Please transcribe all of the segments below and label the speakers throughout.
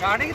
Speaker 1: जय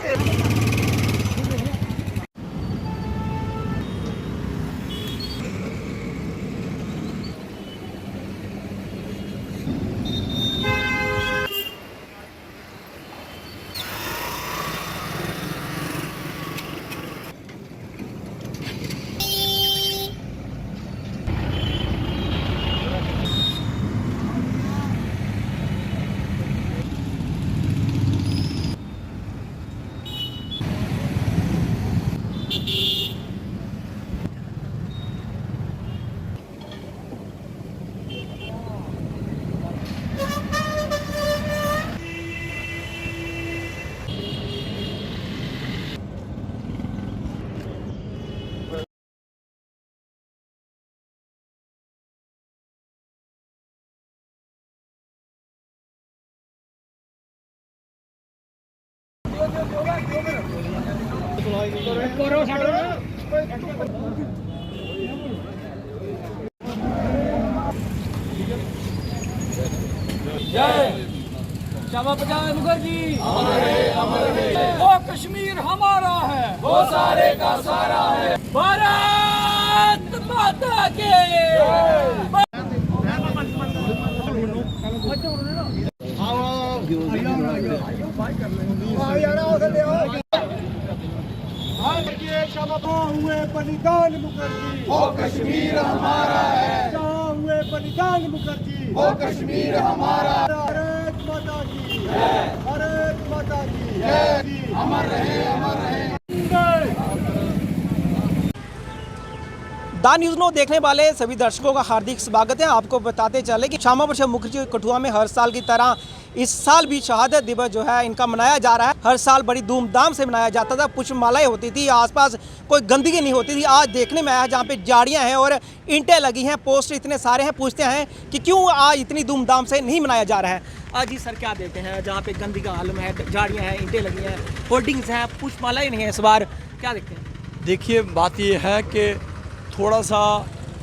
Speaker 1: श्यामा प्रसाद मुखर्जी अमर है। वो कश्मीर हमारा है, वो सारे का सारा है। भारत माता के
Speaker 2: हुए बलिदान मुखर्जी,
Speaker 3: वो कश्मीर हमारा है।
Speaker 2: हुए बलिदान मुखर्जी,
Speaker 3: वो कश्मीर हमारा।
Speaker 2: भारत माता की जय, भारत माता की
Speaker 3: जय। अमर रहे, अमर रहे।
Speaker 4: द न्यूज़ नो देखने वाले सभी दर्शकों का हार्दिक स्वागत है। आपको बताते चले कि श्यामा प्रसाद मुखर्जी कठुआ में हर साल की तरह इस साल भी शहादत दिवस जो है इनका मनाया जा रहा है। हर साल बड़ी धूमधाम से मनाया जाता था, पुष्पमालाएं होती थी, आसपास कोई गंदगी नहीं होती थी। आज देखने में आया जहाँ पे झाड़ियाँ हैं और ईंटें लगी हैं, पोस्टर इतने सारे हैं। पूछते हैं कि क्यों आज इतनी धूमधाम से नहीं मनाया जा रहा है। आज जी सर क्या देते हैं जहाँ पे गंदगी का आलम है, झाड़ियाँ हैं, ईंटें लगी हैं, होर्डिंग्स हैं, पुष्पमालाएं नहीं है इस बार, क्या देखते हैं?
Speaker 5: देखिए बात ये है कि थोड़ा सा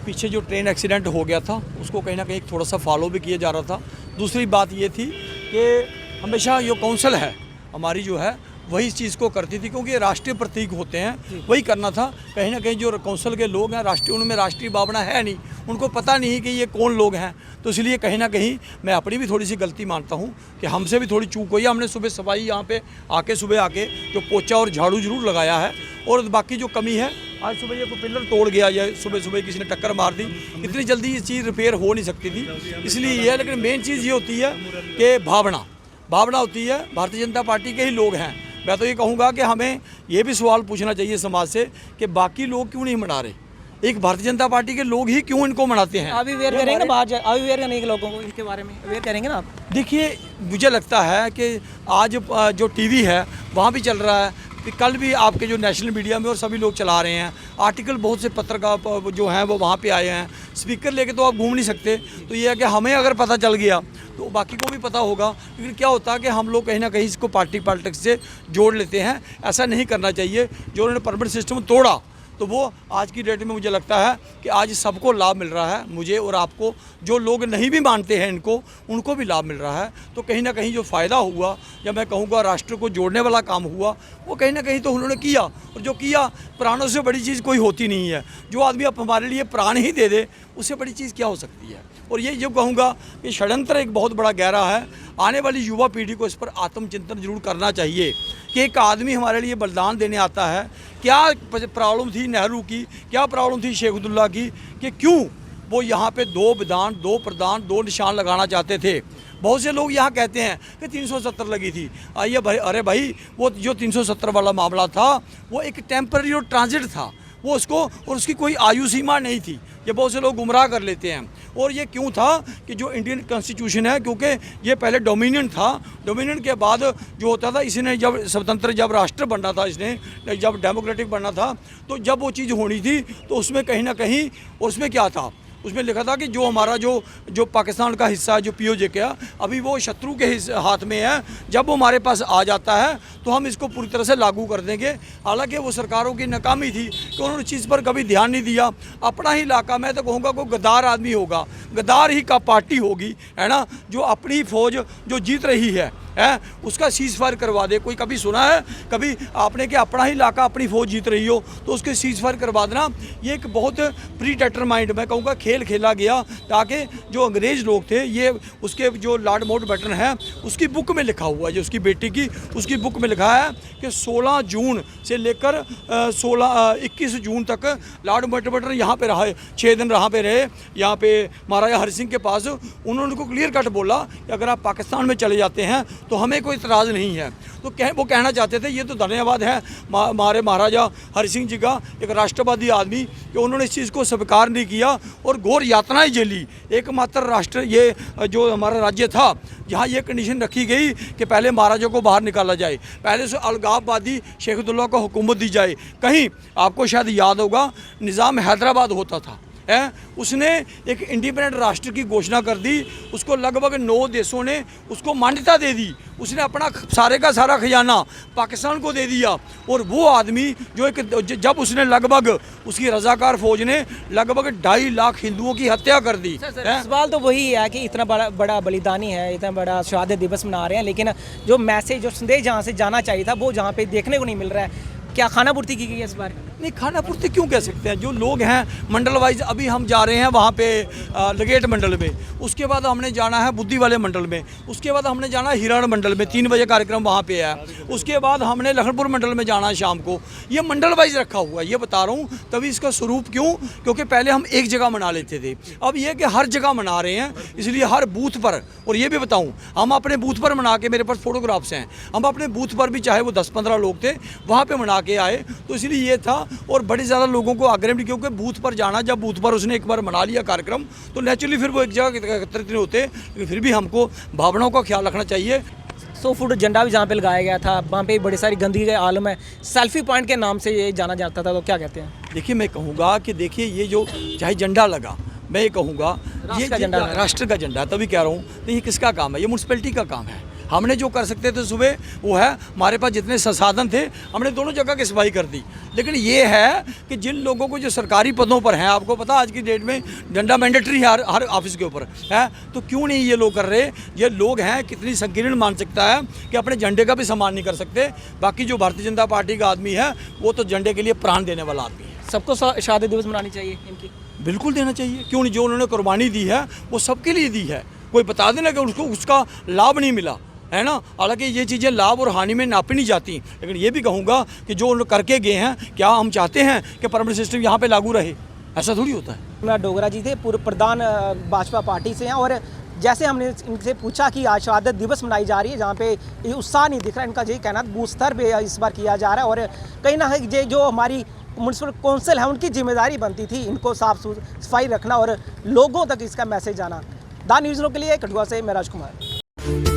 Speaker 5: पीछे जो ट्रेन एक्सीडेंट हो गया था उसको कहीं ना कहीं थोड़ा सा फॉलो भी किया जा रहा था। दूसरी बात ये थी कि हमेशा जो काउंसिल है हमारी जो है वही इस चीज़ को करती थी, क्योंकि राष्ट्रीय प्रतीक होते हैं, वही करना था। कहीं ना कहीं जो काउंसिल के लोग हैं राष्ट्रीय, उनमें राष्ट्रीय भावना है नहीं, उनको पता नहीं कि ये कौन लोग हैं। तो इसलिए कहीं ना कहीं मैं अपनी भी थोड़ी सी गलती मानता हूँ कि हमसे भी थोड़ी चूक हुई है। हमने सुबह सफाई यहाँ पे आके सुबह आके जो पोछा और झाड़ू जरूर लगाया है, और बाकी जो कमी है आज सुबह ये कोई पिलर तोड़ गया या सुबह सुबह किसी ने टक्कर मार दी, इतनी जल्दी ये चीज़ रिपेयर हो नहीं सकती थी, इसलिए ये है। लेकिन मेन चीज़ ये होती है कि भावना होती है। भारतीय जनता पार्टी के ही लोग हैं। मैं तो ये कहूँगा कि हमें ये भी सवाल पूछना चाहिए समाज से कि बाकी लोग क्यों नहीं मना रहे, एक भारतीय जनता पार्टी के लोग ही क्यों इनको मनाते हैं।
Speaker 4: अभी अवेयर करेंगे ना, अभी अवेयर करने के लोगों को इनके बारे में अवेयर करेंगे ना आप?
Speaker 5: देखिए मुझे लगता है कि आज जो टीवी है वहाँ भी चल रहा है, कल भी आपके जो नेशनल मीडिया में और सभी लोग चला रहे हैं, आर्टिकल बहुत से पत्रकार जो हैं वो वहाँ पे आए हैं। स्पीकर लेके तो आप घूम नहीं सकते। तो ये है कि हमें अगर पता चल गया तो बाकी को भी पता होगा। लेकिन क्या होता है कि हम लोग कहीं ना कहीं इसको पार्टी पॉलिटिक्स से जोड़ लेते हैं, ऐसा नहीं करना चाहिए। जो उन्होंने परमानेंट सिस्टम तोड़ा तो वो आज की डेट में मुझे लगता है कि आज सबको लाभ मिल रहा है, मुझे और आपको। जो लोग नहीं भी मानते हैं इनको, उनको भी लाभ मिल रहा है। तो कहीं ना कहीं जो फ़ायदा हुआ, या मैं कहूँगा राष्ट्र को जोड़ने वाला काम हुआ, वो कहीं ना कहीं तो उन्होंने किया। और जो किया, प्राणों से बड़ी चीज़ कोई होती नहीं है। जो आदमी अब हमारे लिए प्राण ही दे दे, उससे बड़ी चीज़ क्या हो सकती है। और ये जो कहूँगा कि षड्यंत्र एक बहुत बड़ा गहरा है। आने वाली युवा पीढ़ी को इस पर आत्मचिंतन जरूर करना चाहिए कि एक आदमी हमारे लिए बलिदान देने आता है। क्या प्रॉब्लम थी नेहरू की, क्या प्रॉब्लम थी शेख अब्दुल्ला की, कि क्यों वो यहाँ पे 2 विधान, 2 प्रधान, 2 निशान लगाना चाहते थे। बहुत से लोग यहाँ कहते हैं कि 370 लगी थी। आइए भाई, अरे भाई वो जो 370 वाला मामला था वो एक टेम्पररी और ट्रांजिट था, वो उसको, और उसकी कोई आयु सीमा नहीं थी। ये बहुत से लोग गुमराह कर लेते हैं। और ये क्यों था कि जो इंडियन कॉन्स्टिट्यूशन है, क्योंकि ये पहले डोमिनियन था, डोमिनियन के बाद जो होता था, इसने जब स्वतंत्र, जब राष्ट्र बनना था, इसने जब डेमोक्रेटिक बनना था, तो जब वो चीज़ होनी थी तो उसमें कहीं ना कहीं, और उसमें क्या था, उसमें लिखा था कि जो हमारा जो पाकिस्तान का हिस्सा है, जो POJ का, अभी वो शत्रु के हाथ में है। जब वो हमारे पास आ जाता है तो हम इसको पूरी तरह से लागू कर देंगे। हालांकि वो सरकारों की नाकामी थी कि उन्होंने चीज़ पर कभी ध्यान नहीं दिया। अपना ही इलाका, मैं तो कहूँगा कोई गद्दार आदमी होगा, गद्दार ही का पार्टी होगी, है ना, जो अपनी फौज जो जीत रही है, है उसका सीज़ फायर करवा दे। कोई कभी सुना है कभी आपने कि अपना ही इलाका अपनी फ़ौज जीत रही हो तो उसके सीज़ फायर करवा देना? ये एक बहुत प्री डिटरमाइंड मैं कहूँगा खेल खेला गया, ताकि जो अंग्रेज़ लोग थे ये उसके जो लॉर्ड माउंटबेटन है उसकी बुक में लिखा हुआ है, जो उसकी बेटी की उसकी बुक में लिखा है कि 16 जून से लेकर 21 जून तक लॉर्ड माउंटबेटन यहाँ पे रहा है, 6 दिन यहाँ पे रहे, यहाँ पे महाराजा हरि सिंह के पास। उन्होंने उनको क्लियर कट बोला कि अगर आप पाकिस्तान में चले जाते हैं तो हमें कोई इतराज़ नहीं है। तो वो कहना चाहते थे, ये तो धन्यवाद है हमारे महाराजा हरि सिंह जी का, एक राष्ट्रवादी आदमी, कि उन्होंने इस चीज़ को स्वीकार नहीं किया और घोर यातनाएं झेली। एकमात्र राष्ट्र ये जो हमारा राज्य था जहाँ ये कंडीशन रखी गई कि पहले महाराजा को बाहर निकाला जाए, पहले से अलगाववादी शेख अब्दुल्ला को हुकूमत दी जाए। कहीं आपको शायद याद होगा निज़ाम हैदराबाद होता था, है उसने एक इंडिपेंडेंट राष्ट्र की घोषणा कर दी, उसको लगभग 9 देशों ने उसको मान्यता दे दी, उसने अपना सारे का सारा खजाना पाकिस्तान को दे दिया। और वो आदमी जो एक जब उसने लगभग उसकी रजाकार फौज ने लगभग 2.5 लाख हिंदुओं की हत्या कर दी।
Speaker 4: सवाल तो वही है कि इतना बड़ा बलिदानी है, इतना बड़ा शहादत दिवस मना रहे हैं, लेकिन जो मैसेज जो संदेश जहाँ से जाना चाहिए था वो जहाँ पे देखने को नहीं मिल रहा है। क्या खाना पूर्ति की गई है इस बार?
Speaker 5: नहीं, खाना पूर्ति क्यों कह सकते हैं, जो लोग हैं मंडल वाइज, अभी हम जा रहे हैं वहाँ पे लगेट मंडल में, उसके बाद हमने जाना है बुद्धि वाले मंडल में, उसके बाद हमने जाना है हिरण मंडल में, 3 बजे कार्यक्रम वहाँ पे है, उसके बाद हमने लखनपुर मंडल में जाना है शाम को। ये मंडल वाइज रखा हुआ है, ये बता रहा हूँ। तभी इसका स्वरूप क्यों, क्योंकि पहले हम एक जगह मना लेते थे, अब ये कि हर जगह मना रहे हैं, इसलिए हर बूथ पर। और ये भी बताऊँ, हम अपने बूथ पर मना के, मेरे पास फोटोग्राफ्स हैं, हम अपने बूथ पर भी चाहे वो 10-15 लोग थे वहाँ पर मना के आए, तो इसलिए ये था। और बड़े ज़्यादा लोगों को आग्रह भी, क्योंकि बूथ पर जाना, जब बूथ पर उसने एक बार मना लिया कार्यक्रम तो नेचुरली फिर वो एक जगह एकत्रित नहीं होते, लेकिन फिर भी हमको भावनाओं का ख्याल रखना चाहिए।
Speaker 4: 100 फुट झंडा भी जहाँ पे लगाया गया था, वहाँ पे बड़ी सारी गंदगी का आलम है, सेल्फी पॉइंट के नाम से ये जाना जाता था, तो क्या कहते हैं?
Speaker 5: देखिए, मैं कहूँगा कि देखिए ये जो चाहे झंडा लगा, मैं ये कहूँगा ये राष्ट्र का झंडा, तभी कह रहा हूँ, तो ये किसका काम है? ये म्यूनसिपैलिटी का काम है। हमने जो कर सकते थे सुबह वो है, हमारे पास जितने संसाधन थे हमने दोनों जगह की सफाई कर दी। लेकिन ये है कि जिन लोगों को जो सरकारी पदों पर हैं, आपको पता आज की डेट में झंडा मैंडेटरी है हर ऑफिस के ऊपर है, तो क्यों नहीं ये लोग कर रहे? ये लोग हैं, कितनी संकीर्ण मानसिकता है कि अपने झंडे का भी सम्मान नहीं कर सकते। बाकी जो भारतीय जनता पार्टी का आदमी है वो तो झंडे के लिए प्राण देने वाला आदमी है।
Speaker 4: सबको शहादत दिवस मनानी चाहिए इनकी?
Speaker 5: बिल्कुल देना चाहिए, क्यों नहीं। जो उन्होंने कुर्बानी दी है वो सबके लिए दी है, कोई बता देना कि उसको उसका लाभ नहीं मिला है ना। हालांकि ये चीज़ें लाभ और हानि में नापी नहीं जाती, लेकिन ये भी कहूँगा कि जो उन्होंने करके गए हैं, क्या हम चाहते हैं कि परमानेंट सिस्टम यहाँ पे लागू रहे? ऐसा थोड़ी होता है।
Speaker 4: मैं डोगरा जी थे, पूर्व प्रधान भाजपा पार्टी से हैं, और जैसे हमने इनसे पूछा कि आज शहादत दिवस मनाई जा रही है, जहाँ पे ये उत्साह नहीं दिख रहा, इनका यही कहना बूथ स्तर पे इस बार किया जा रहा है, और कहीं ना कहीं जो हमारी म्यूनसिपल काउंसिल है उनकी जिम्मेदारी बनती थी इनको साफ सफाई रखना और लोगों तक इसका मैसेज जाना। द न्यूज़ के लिए कठुआ से मैं राजकुमार।